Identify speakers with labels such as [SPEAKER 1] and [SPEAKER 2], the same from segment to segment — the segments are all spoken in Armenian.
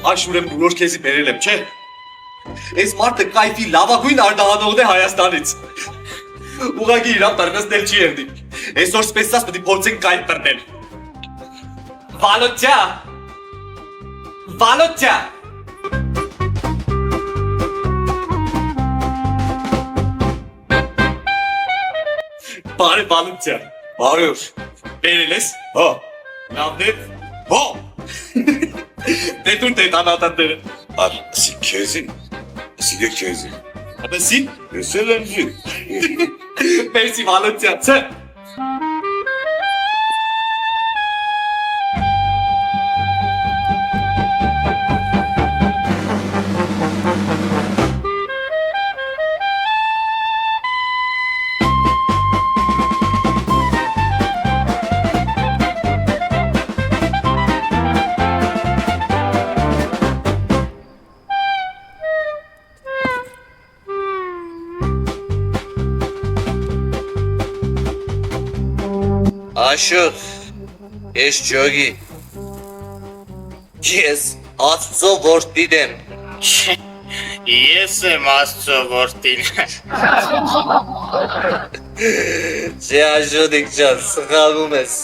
[SPEAKER 1] Աշուրեմ բոլոր քեզի բերել եմ, չէ։ Այս մարդը կայֆի լավագույն արտահանողն է Հայաստանից։ Ուղղակի իրան բռնեցնել չի երդի։ Այսօր սպեսած պետք է փորձենք կայֆ բռնել։ Վալոթյա։ Վալոթյա։ Բարի Վալոթյա։ Բարի օր։ Բերել ես։ Հա։ Լավն է։ Հա։ Դե դու տանատները։
[SPEAKER 2] Ասի քեզին։ Ասի քեզին։
[SPEAKER 1] Ապեսի։
[SPEAKER 2] Էսելենջի։
[SPEAKER 1] Մերսի Վալոթյա, չէ։
[SPEAKER 3] Աշուտ, ես ջոգի, ես աստծո որդին եմ։
[SPEAKER 4] Ես եմ աստծո որդին։
[SPEAKER 3] Չէ աշոտիկ ջան, սխալվում ես։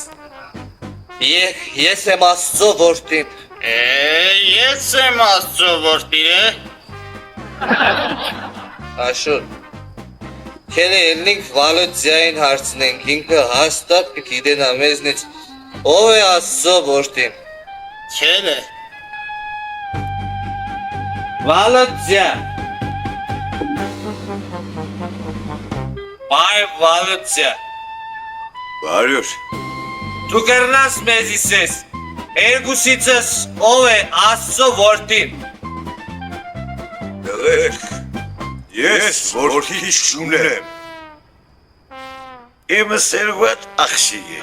[SPEAKER 3] Ես եմ աստծո որդին։
[SPEAKER 4] Ես եմ աստծո որդին։
[SPEAKER 3] Աշուտ, քենե ելնենք Վալոթյային հարցնենք, ինքը հաստատ կգիտենա մեզնից ով է աստծո որդին։
[SPEAKER 4] Քելը։
[SPEAKER 3] Վալոթյա։ Բայ Վալոթյա։
[SPEAKER 2] Բարի օր։
[SPEAKER 3] Դու կրնաս մեզ իսես, երկուսիցս ով է աստծո որդին։
[SPEAKER 2] Եղեք, ես որդի շունեմ։ Իմը սերվատ ախշի է։